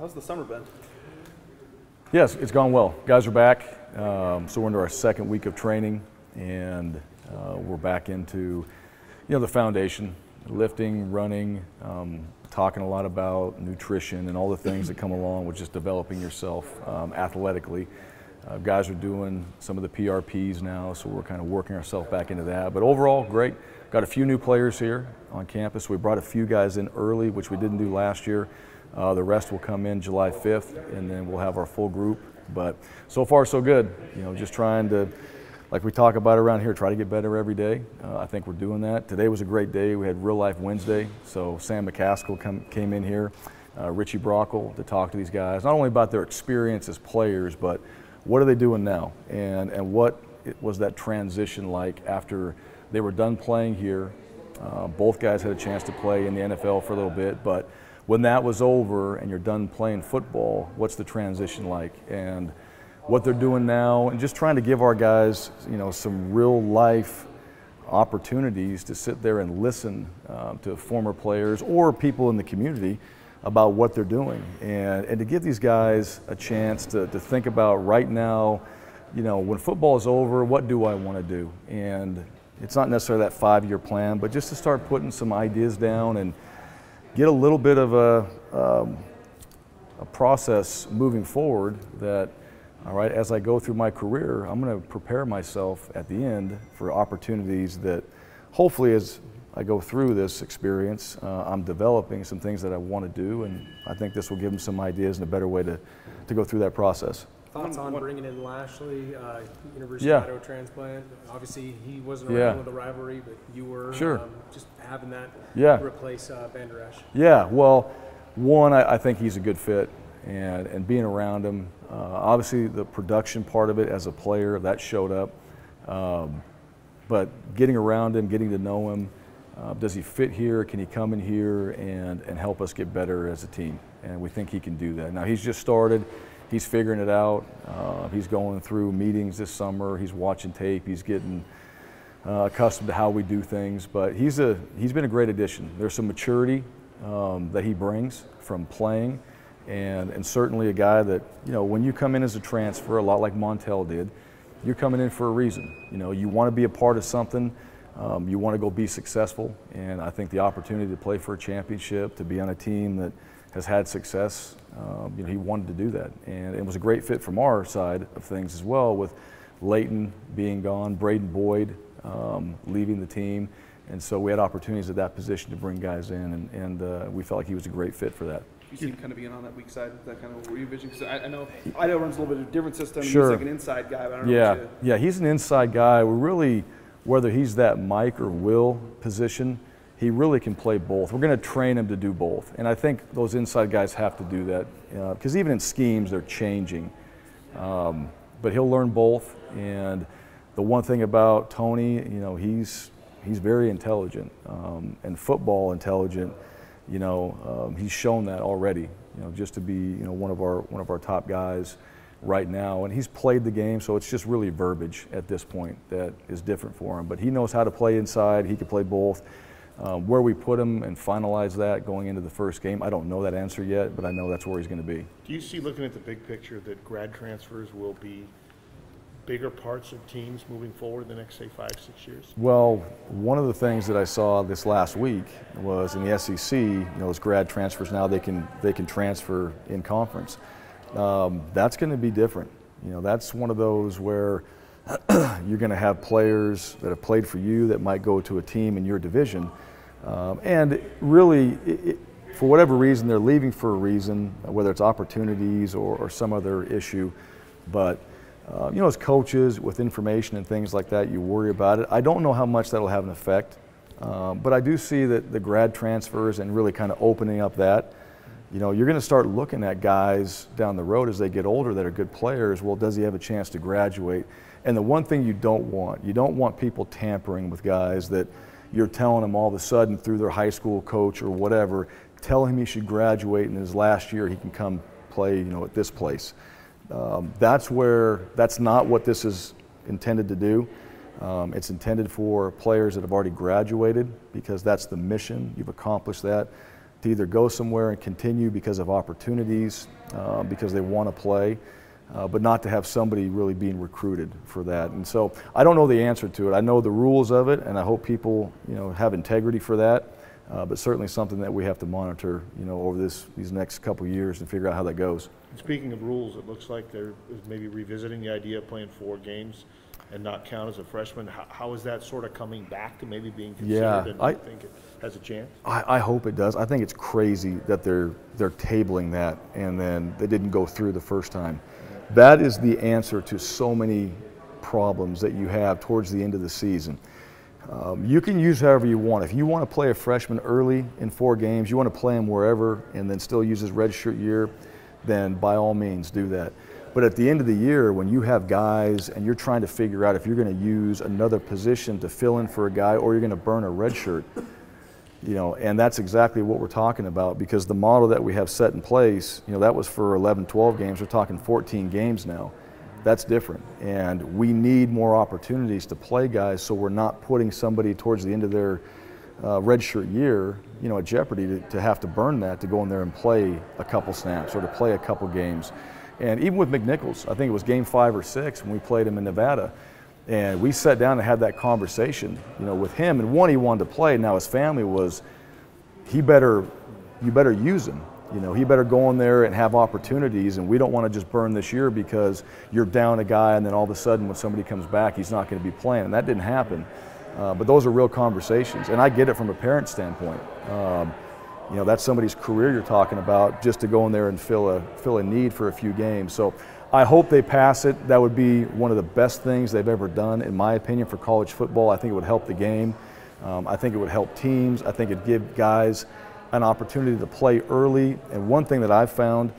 How's the summer been? Yes, it's gone well. Guys are back, so we're into our second week of training, and we're back into, the foundation, lifting, running, talking a lot about nutrition and all the things that come along with just developing yourself athletically. Guys are doing some of the PRPs now, so we're kind of working ourselves back into that. But overall, great. Got a few new players here on campus. We brought a few guys in early, which we didn't do last year. The rest will come in July 5th, and then we'll have our full group. But so far, so good. Just trying to, like we talk about around here, try to get better every day. I think we're doing that. Today was a great day. We had Real Life Wednesday, so Sam McCaskill came in here, Richie Brockle, to talk to these guys, not only about their experience as players, but what are they doing now, and what was that transition like after they were done playing here. Both guys had a chance to play in the NFL for a little bit, but when that was over and you're done playing football, what's the transition like, and what they're doing now, and just trying to give our guys, some real life opportunities to sit there and listen to former players or people in the community about what they're doing, and to give these guys a chance to think about right now, when football is over, what do I want to do? And it's not necessarily that 5-year plan, but just to start putting some ideas down and get a little bit of a process moving forward that, all right, as I go through my career, I'm going to prepare myself at the end for opportunities that hopefully as I go through this experience, I'm developing some things that I want to do, and I think this will give them some ideas and a better way to go through that process. Thoughts on bringing in Lashley, University of Idaho transplant? Obviously, he wasn't around with the rivalry, but you were. Sure. Just having that replace Van Der Esch. Yeah, well, one, I think he's a good fit, and being around him, obviously the production part of it as a player, that showed up. But getting around him, getting to know him, does he fit here? Can he come in here and help us get better as a team? And we think he can do that. Now, he's just started. He's figuring it out. He's going through meetings this summer. He's watching tape. He's getting accustomed to how we do things. But he's been a great addition. There's some maturity that he brings from playing, and certainly a guy that, when you come in as a transfer, a lot like Montel did, you're coming in for a reason. You want to be a part of something. You want to go be successful, and I think the opportunity to play for a championship, to be on a team that has had success, he wanted to do that, and it was a great fit from our side of things as well, with Leighton being gone, Braden Boyd leaving the team, and so we had opportunities at that position to bring guys in, and we felt like he was a great fit for that. You seem kind of being on that weak side. Is that kind of what you envision? Because I know Idaho runs a little bit of a different system. Sure. He's like an inside guy, but I don't know. Yeah, he's an inside guy. We're really, whether he's that Mike or Will position, he really can play both. We're going to train him to do both, and I think those inside guys have to do that because even in schemes they're changing. But he'll learn both, and the one thing about Tony, he's very intelligent and football intelligent. He's shown that already. Just to be one of our top guys right now, and he's played the game, so it's just really verbiage at this point that is different for him. But he knows how to play inside. He can play both. Where we put him and finalize that going into the first game, I don't know that answer yet, but I know that's where he's going to be. Do you see, looking at the big picture, that grad transfers will be bigger parts of teams moving forward the next, say, 5-6 years? Well, one of the things that I saw this last week was in the SEC, those grad transfers now they can transfer in conference. That's going to be different. That's one of those where you're going to have players that have played for you that might go to a team in your division. And really, for whatever reason, they're leaving for a reason, whether it's opportunities or some other issue. But, as coaches with information and things like that, you worry about it. I don't know how much that'll have an effect. But I do see that the grad transfers and really kind of opening up that, you're going to start looking at guys down the road as they get older that are good players. Well, does he have a chance to graduate? And the one thing you don't want people tampering with guys that you're telling them all of a sudden through their high school coach or whatever, tell him he should graduate in his last year, he can come play, at this place. That's not what this is intended to do. It's intended for players that have already graduated because that's the mission. You've accomplished that. to either go somewhere and continue because of opportunities, because they want to play, but not to have somebody really being recruited for that. And so I don't know the answer to it. I know the rules of it, and I hope people, have integrity for that. But certainly something that we have to monitor, over these next couple of years and figure out how that goes. Speaking of rules, it looks like they're maybe revisiting the idea of playing 4 games and not count as a freshman. How is that sort of coming back to maybe being considered? Yeah, and I think it has a chance. I hope it does. I think it's crazy that they're tabling that and then they didn't go through the first time. That is the answer to so many problems that you have towards the end of the season. You can use however you want. If you want to play a freshman early in 4 games, you want to play him wherever and then still use his redshirt year, then by all means do that. But at the end of the year, when you have guys and you're trying to figure out if you're going to use another position to fill in for a guy or you're going to burn a red shirt, and that's exactly what we're talking about, because the model that we have set in place, that was for 11, 12 games. We're talking 14 games now. That's different. And we need more opportunities to play guys so we're not putting somebody towards the end of their redshirt year, at jeopardy to have to burn that to go in there and play a couple snaps or to play a couple games. And even with McNichols, I think it was game 5 or 6 when we played him in Nevada. And we sat down and had that conversation, with him. And one, he wanted to play. Now his family was, you better use him. He better go in there and have opportunities, and we don't want to just burn this year because you're down a guy and then all of a sudden when somebody comes back, he's not going to be playing. And that didn't happen. But those are real conversations. And I get it from a parent standpoint. That's somebody's career you're talking about, just to go in there and fill a need for a few games. So I hope they pass it. That would be one of the best things they've ever done, in my opinion, for college football. I think it would help the game. I think it would help teams. I think it'd give guys an opportunity to play early. And one thing that I've found,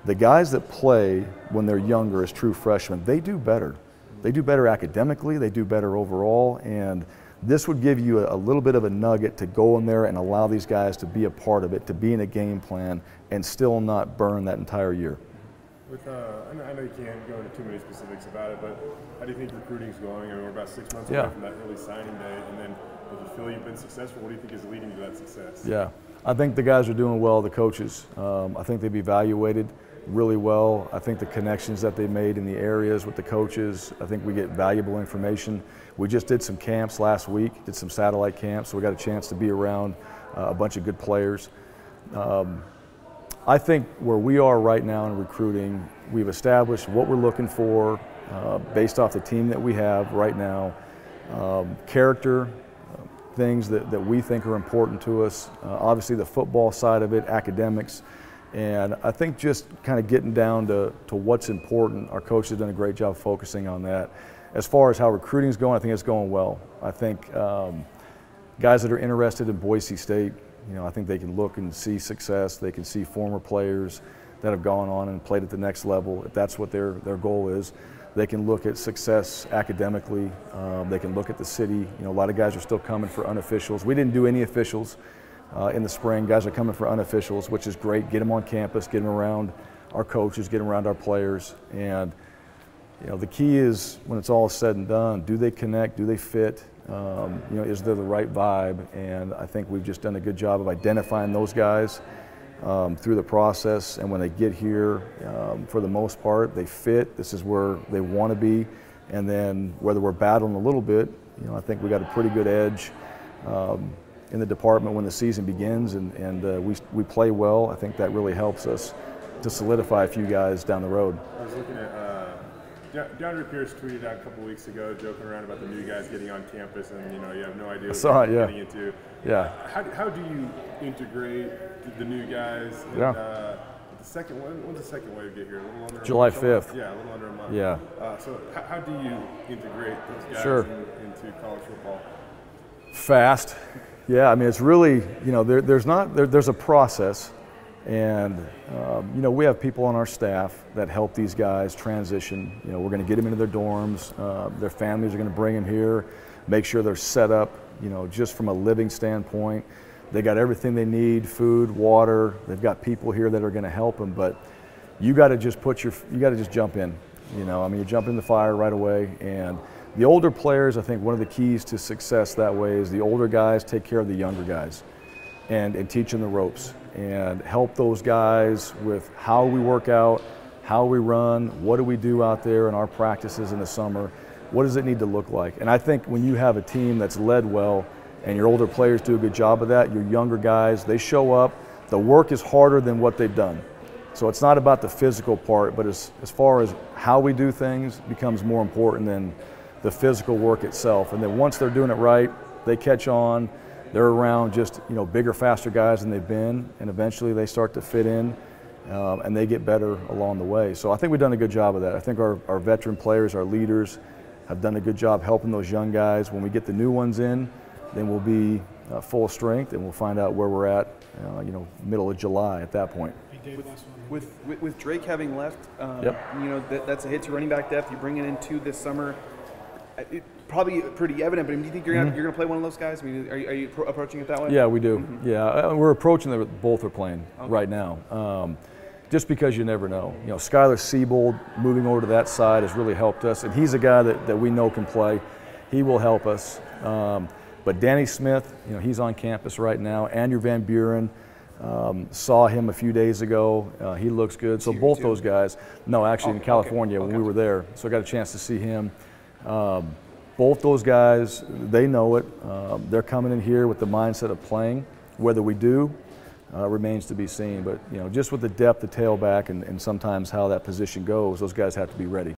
the guys that play when they're younger as true freshmen, they do better. They do better academically, they do better overall, and this would give you a little bit of a nugget to go in there and allow these guys to be a part of it, to be in a game plan, and still not burn that entire year. I know you can't go into too many specifics about it, but how do you think recruiting's going? I mean, we're about 6 months away from that early signing day, and then if you feel you've been successful, what do you think is leading to that success? Yeah. I think the guys are doing well, the coaches. I think they've evaluated really well. I think the connections that they made in the areas with the coaches, I think we get valuable information. We just did some camps last week, did some satellite camps, so we got a chance to be around a bunch of good players. I think where we are right now in recruiting, we've established what we're looking for based off the team that we have right now. Character, things that we think are important to us. Obviously the football side of it, academics, and I think just kind of getting down to what's important. Our coach has done a great job focusing on that. As far as how recruiting is going, I think it's going well. I think guys that are interested in Boise State, I think they can look and see success. They can see former players that have gone on and played at the next level, if that's what their goal is. They can look at success academically. They can look at the city. A lot of guys are still coming for unofficials. We didn't do any officials in the spring. Guys are coming for unofficials, which is great. Get them on campus, get them around our coaches, get them around our players. And the key is, when it's all said and done, do they connect? Do they fit? Is there the right vibe? And I think we've just done a good job of identifying those guys through the process, and when they get here, for the most part, they fit. This is where they want to be, and then whether we're battling a little bit, I think we got a pretty good edge in the department when the season begins, and we play well. I think that really helps us to solidify a few guys down the road. I was looking at DeAndre Pierce tweeted out a couple weeks ago, joking around about the new guys getting on campus, and you have no idea what you're getting into. Yeah. How do you integrate the new guys? And, the second one. When's the second wave get here? A little under July a month. 5th. Yeah, a little under a month. Yeah. So how do you integrate those guys into college football? Fast. Yeah. I mean, it's really there's a process. And, we have people on our staff that help these guys transition. We're going to get them into their dorms. Their families are going to bring them here, make sure they're set up, just from a living standpoint. They got everything they need, food, water. They've got people here that are going to help them. But you got to just jump in. You jump in the fire right away. And the older players, I think one of the keys to success that way is the older guys take care of the younger guys and teach them the ropes. and help those guys with how we work out, how we run, what do we do out there in our practices in the summer, what does it need to look like. And I think when you have a team that's led well and your older players do a good job of that, your younger guys, they show up, the work is harder than what they've done. So it's not about the physical part, but as far as how we do things becomes more important than the physical work itself. And then once they're doing it right, they catch on, they're around just bigger, faster guys than they've been, and eventually they start to fit in and they get better along the way. So I think we've done a good job of that. I think our veteran players, our leaders, have done a good job helping those young guys. When we get the new ones in, then we'll be full strength, and we'll find out where we're at, middle of July at that point. With Drake having left, Yep. that's a hit to running back depth. You bring it in two this summer. Probably pretty evident, but do you think you're gonna play one of those guys? I mean, are you approaching it that way? Yeah, we do. Yeah, we're approaching it. Both are playing right now. Just because you never know. Skylar Siebold moving over to that side has really helped us, and he's a guy that we know can play. He will help us. But Danny Smith, he's on campus right now. Andrew Van Buren, saw him a few days ago. He looks good. So both those guys. No, actually in California when we were there. So I got a chance to see him. Both those guys, they know it. They're coming in here with the mindset of playing. Whether we do remains to be seen. But just with the depth, the tailback, and sometimes how that position goes, those guys have to be ready.